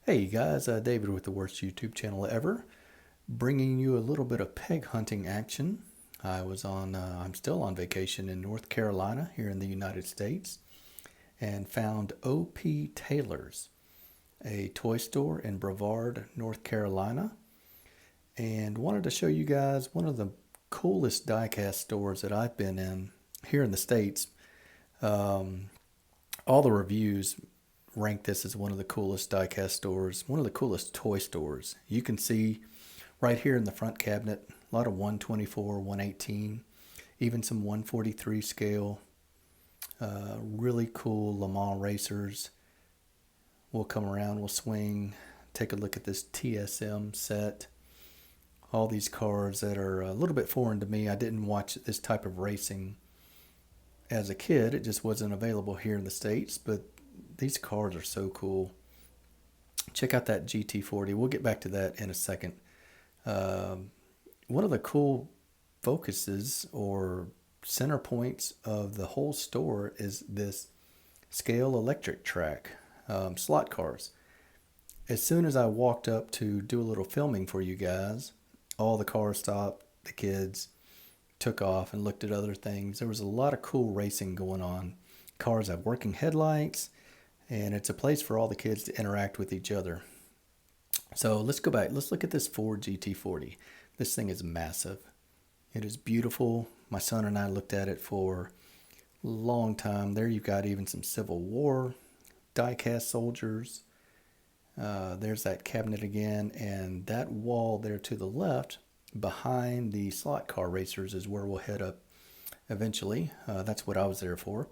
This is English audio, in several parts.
Hey guys, David with the worst YouTube channel ever, bringing you a little bit of peg hunting action. I'm still on vacation in North Carolina here in the United States and found O.P. Taylor's, a toy store in Brevard, North Carolina, and wanted to show you guys one of the coolest diecast stores that I've been in here in the States. Um, all the reviews rank this as one of the coolest diecast stores, one of the coolest toy stores. You can see right here in the front cabinet a lot of 124, 118, even some 143 scale. Really cool Le Mans racers. We'll come around, we'll swing, take a look at this TSM set. All these cars that are a little bit foreign to me. I didn't watch this type of racing as a kid. It just wasn't available here in the States, but these cars are so cool. Check out that GT40. We'll get back to that in a second. One of the cool focuses or center points of the whole store is this scale electric track, slot cars. As soon as I walked up to do a little filming for you guys, all the cars stopped, the kids took off and looked at other things. There was a lot of cool racing going on. Cars have working headlights, and it's a place for all the kids to interact with each other. So let's go back. Let's look at this Ford GT40. This thing is massive. It is beautiful. My son and I looked at it for a long time. There you've got even some Civil War die-cast soldiers. There's that cabinet again, and that wall there to the left behind the slot car racers is where we'll head up eventually. That's what I was there for.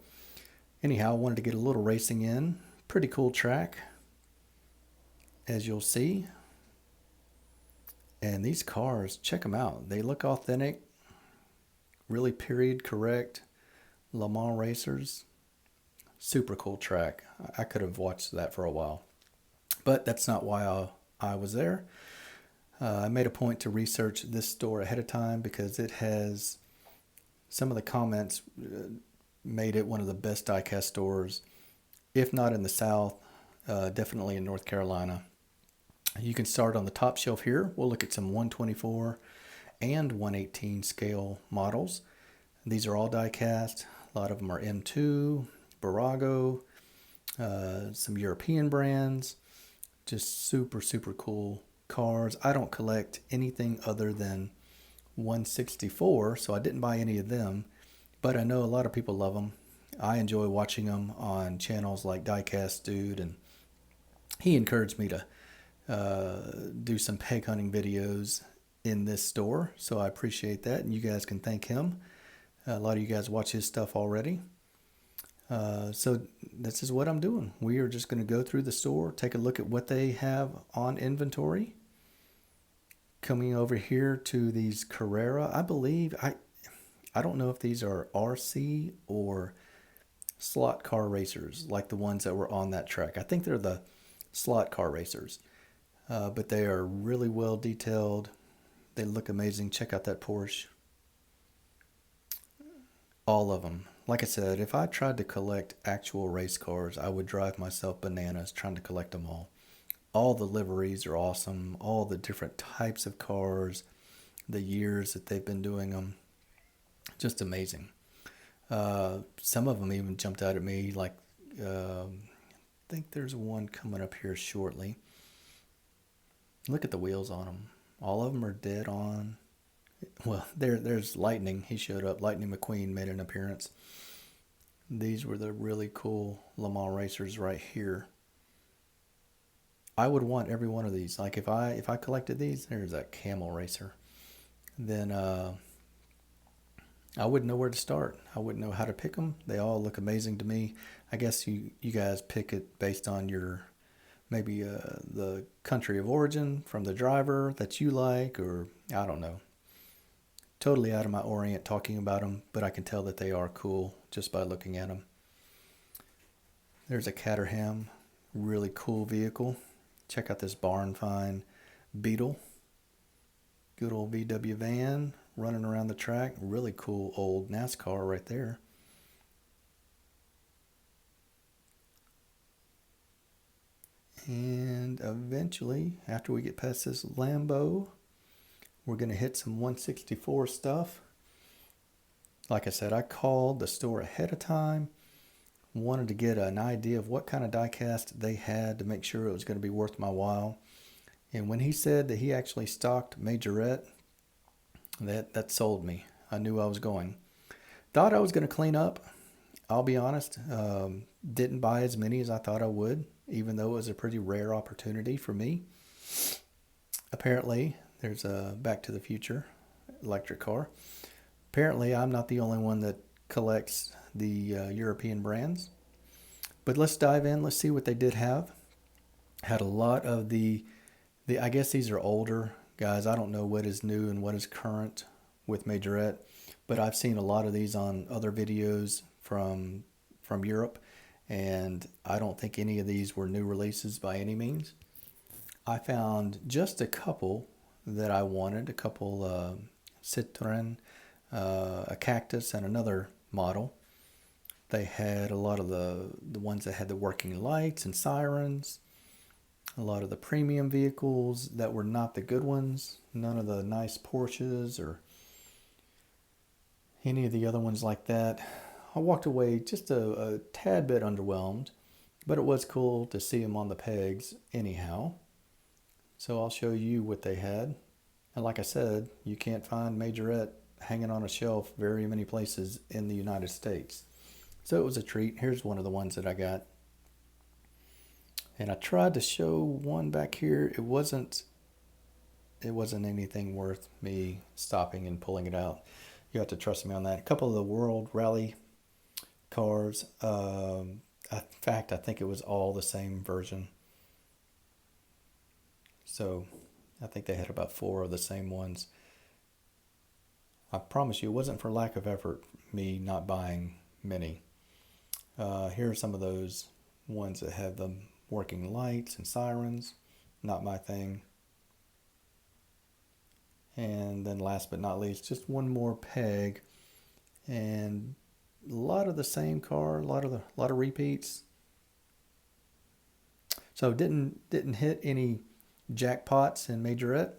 Anyhow, I wanted to get a little racing in. Pretty cool track, as you'll see. And these cars, check them out. They look authentic, really period correct Le Mans racers. Super cool track. I could have watched that for a while, but that's not why I was there. I made a point to research this store ahead of time because it has some of the comments made it one of the best diecast stores, if not in the South, definitely in North Carolina. You can start on the top shelf here. We'll look at some 124 and 118 scale models. These are all diecast. A lot of them are M2, Barago, some European brands. Just super, super cool cars. I don't collect anything other than 164, so I didn't buy any of them. But I know a lot of people love them. I enjoy watching them on channels like Diecast Dude, and he encouraged me to do some peg hunting videos in this store, so I appreciate that, and you guys can thank him. A lot of you guys watch his stuff already. So this is what I'm doing. We are just going to go through the store, take a look at what they have on inventory. Coming over here to these Carrera, I believe, I don't know if these are RC or slot car racers, like the ones that were on that track. I think they're the slot car racers, but they are really well detailed. They look amazing. Check out that Porsche. All of them. Like I said, if I tried to collect actual race cars, I would drive myself bananas trying to collect them all. All the liveries are awesome. All the different types of cars, the years that they've been doing them. Just amazing. Some of them even jumped out at me, like I think there's one coming up here shortly. Look at the wheels on them. All of them are dead on. Well, there's Lightning. He showed up. Lightning McQueen made an appearance. These were the really cool Le Mans racers right here. I would want every one of these. Like if I collected these, there's that camel racer. Then I wouldn't know where to start. I wouldn't know how to pick them. They all look amazing to me. I guess you guys pick it based on your maybe the country of origin from the driver that you like, or I don't know. Totally out of my orient talking about them, but I can tell that they are cool just by looking at them. There's a Caterham, really cool vehicle. Check out this barn find Beetle. Good old VW van running around the track. Really cool old NASCAR right there. And And eventually, after we get past this Lambo, we're going to hit some 164 stuff. Like I said, I called the store ahead of time, wanted to get an idea of what kind of diecast they had to make sure it was going to be worth my while. And when he said that he actually stocked Majorette, that sold me. I knew I was going. Thought I was going to clean up. I'll be honest, didn't buy as many as I thought I would, even though it was a pretty rare opportunity for me. Apparently, there's a Back to the Future electric car. Apparently, I'm not the only one that collects the European brands. But let's dive in. Let's see what they did have. Had a lot of the I guess these are older guys. I don't know what is new and what is current with Majorette, but I've seen a lot of these on other videos from Europe, and I don't think any of these were new releases by any means. I found just a couple that I wanted, a couple Citroen, a Cactus, and another model. They had a lot of the ones that had the working lights and sirens, a lot of the premium vehicles that were not the good ones, none of the nice Porsches or any of the other ones like that. I walked away just a tad bit underwhelmed, but it was cool to see them on the pegs anyhow. So I'll show you what they had. And like I said, you can't find Majorette hanging on a shelf very many places in the United States. So it was a treat. Here's one of the ones that I got. And I tried to show one back here. It wasn't anything worth me stopping and pulling it out. You have to trust me on that. A couple of the World Rally cars. In fact, I think it was all the same version. So I think they had about 4 of the same ones. I promise you, it wasn't for lack of effort, me not buying many. Here are some of those ones that have the working lights and sirens. Not my thing. And then last but not least, just one more peg. And a lot of the same car, a lot of repeats. So didn't hit any jackpots in Majorette.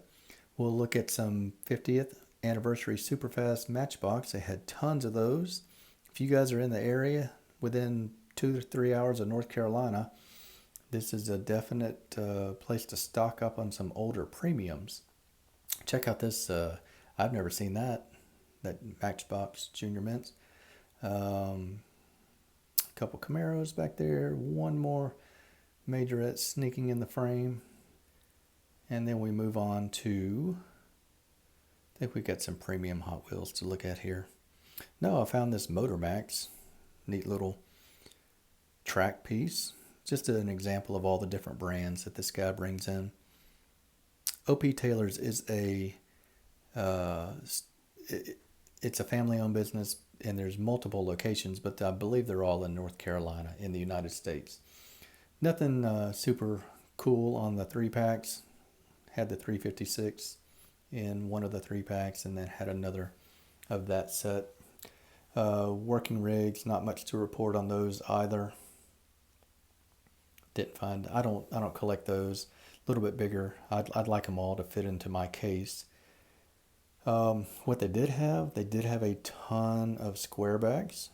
We'll look at some 50th anniversary Superfast Matchbox. They had tons of those. If you guys are in the area within 2 to 3 hours of North Carolina, this is a definite place to stock up on some older premiums. Check out this. I've never seen that Matchbox Junior Mints. A couple Camaros back there. One more Majorette sneaking in the frame. And then we move on to, I think we got some premium Hot Wheels to look at here. No, I found this Motor Max. Neat little track piece. Just an example of all the different brands that this guy brings in. O.P. Taylor's is it's a family-owned business, and there's multiple locations, but I believe they're all in North Carolina in the United States. Nothing super cool on the 3-packs. Had the 356 in one of the 3-packs, and then had another of that set. Working rigs, not much to report on those either. Didn't find. I don't collect those. A little bit bigger. I'd like them all to fit into my case. What they did have a ton of square bodies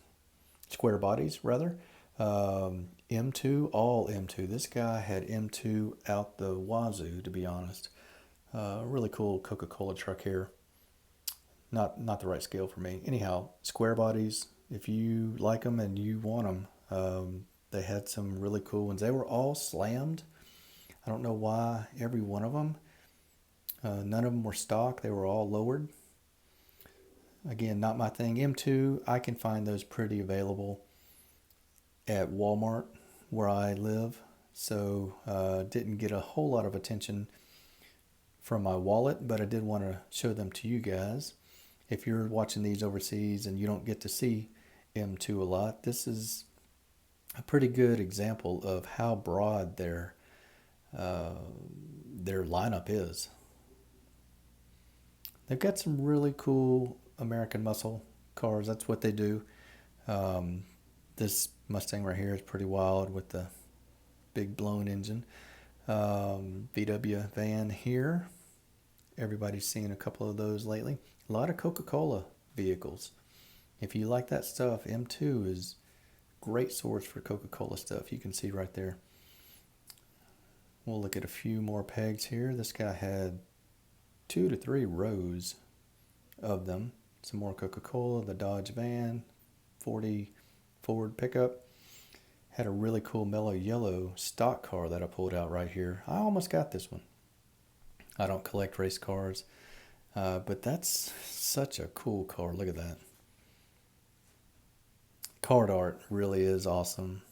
rather. M2, all M2. This guy had M2 out the wazoo, to be honest. Really cool Coca-Cola truck here. Not the right scale for me. Anyhow, square bodies. If you like them and you want them, they had some really cool ones. They were all slammed. I don't know why every one of them. None of them were stock. They were all lowered. Again, not my thing. M2, I can find those pretty available at Walmart where I live. So didn't get a whole lot of attention from my wallet, but I did want to show them to you guys. If you're watching these overseas and you don't get to see M2 a lot, this is a pretty good example of how broad their lineup is. They've got some really cool American muscle cars. That's what they do. This Mustang right here is pretty wild with the big blown engine. VW van here. Everybody's seen a couple of those lately. A lot of Coca-Cola vehicles. If you like that stuff, M2 is a great source for Coca-Cola stuff. You can see right there. We'll look at a few more pegs here. This guy had 2 to 3 rows of them. Some more Coca-Cola, the Dodge van, 40 Ford pickup. Had a really cool mellow yellow stock car that I pulled out right here. I almost got this one. I don't collect race cars, but that's such a cool car. Look at that. Card art really is awesome.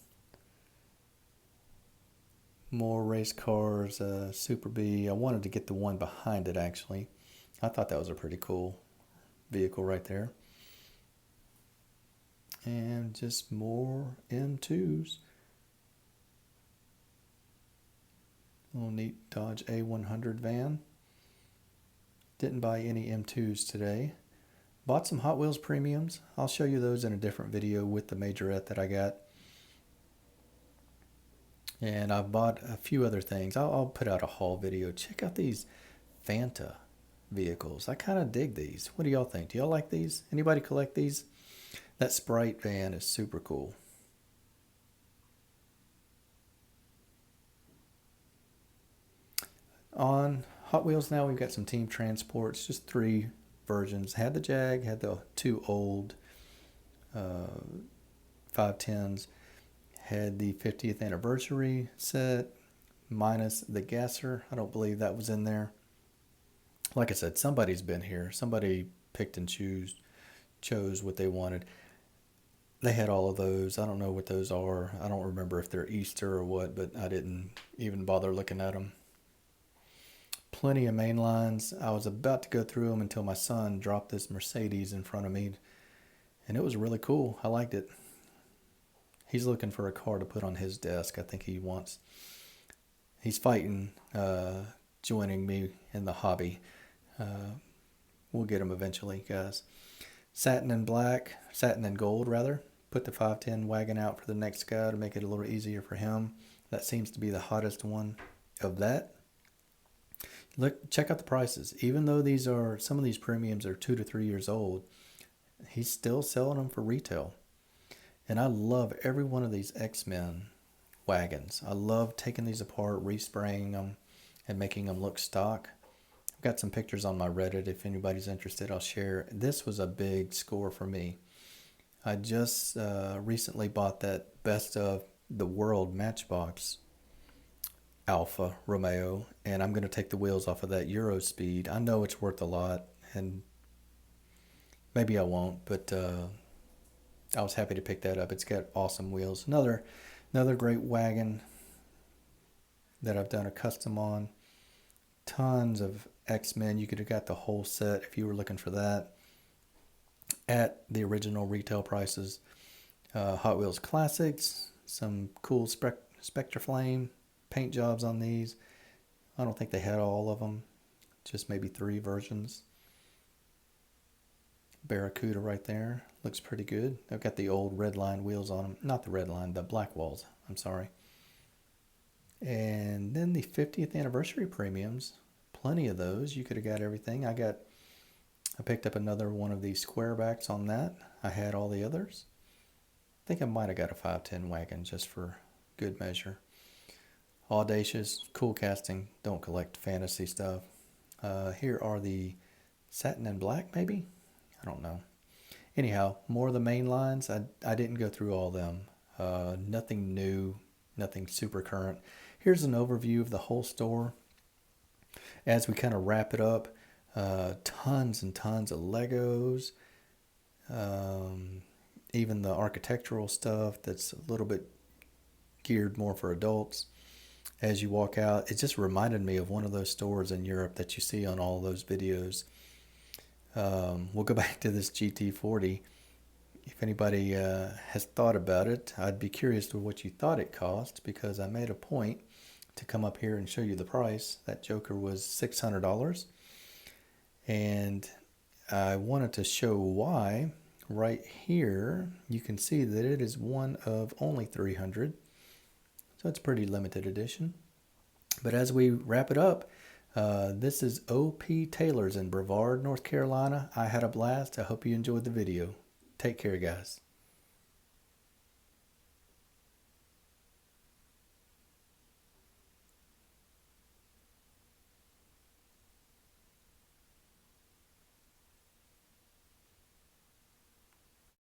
More race cars, Super B. I wanted to get the one behind it actually. I thought that was a pretty cool vehicle right there. And just more M2s. Little neat Dodge A100 van. Didn't buy any M2s today. Bought some Hot Wheels premiums. I'll show you those in a different video with the Majorette that I got. And I've bought a few other things. I'll put out a haul video. Check out these Fanta vehicles. I kind of dig these. What do y'all think? Do y'all like these? Anybody collect these? That Sprite van is super cool. On Hot Wheels now, we've got some Team Transports, just 3 versions. Had the Jag, had the 2 old 510s, had the 50th anniversary set, minus the gasser. I don't believe that was in there. Like I said, somebody's been here. Somebody picked and chose what they wanted. They had all of those. I don't know what those are. I don't remember if they're Easter or what, but I didn't even bother looking at them. Plenty of main lines. I was about to go through them until my son dropped this Mercedes in front of me, and it was really cool. I liked it. He's looking for a car to put on his desk. I think he's fighting joining me in the hobby. We'll get him eventually, guys. Satin and gold rather. Put the 510 wagon out for the next guy to make it a little easier for him. That seems to be the hottest one of that. Look, check out the prices. Even though some of these premiums are 2 to 3 years old, he's still selling them for retail. And I love every one of these X-Men wagons. I love taking these apart, respraying them, and making them look stock. I've got some pictures on my Reddit. If anybody's interested, I'll share. This was a big score for me. I just recently bought that Best of the World Matchbox Alfa Romeo, and I'm going to take the wheels off of that Euro Speed. I know it's worth a lot, and maybe I won't, but I was happy to pick that up. It's got awesome wheels. Another great wagon that I've done a custom on. Tons of X-Men. You could have got the whole set if you were looking for that at the original retail prices. Hot Wheels Classics. Some cool Spectre Flame paint jobs on these. I don't think they had all of them. Just maybe 3 versions. Barracuda right there. Looks pretty good. They've got the old red line wheels on them. Not the red line, the black walls. I'm sorry. And then the 50th anniversary premiums. Plenty of those. You could have got everything. I picked up another one of these squarebacks on that. I had all the others. I think I might have got a 510 wagon just for good measure. Audacious, cool casting. Don't collect fantasy stuff. Here are the satin and black, maybe? I don't know. Anyhow, more of the main lines. I didn't go through all of them. Nothing new, nothing super current. Here's an overview of the whole store. As we kind of wrap it up, tons and tons of Legos. Even the architectural stuff that's a little bit geared more for adults. As you walk out, it just reminded me of one of those stores in Europe that you see on all those videos. We'll go back to this GT40. If anybody has thought about it, I'd be curious to what you thought it cost, because I made a point to come up here and show you the price. That Joker was $600, and I wanted to show why. Right here, you can see that it is one of only 300, so it's pretty limited edition. But as we wrap it up, this is O.P. Taylor's in Brevard, North Carolina. I had a blast. I hope you enjoyed the video. Take care, guys.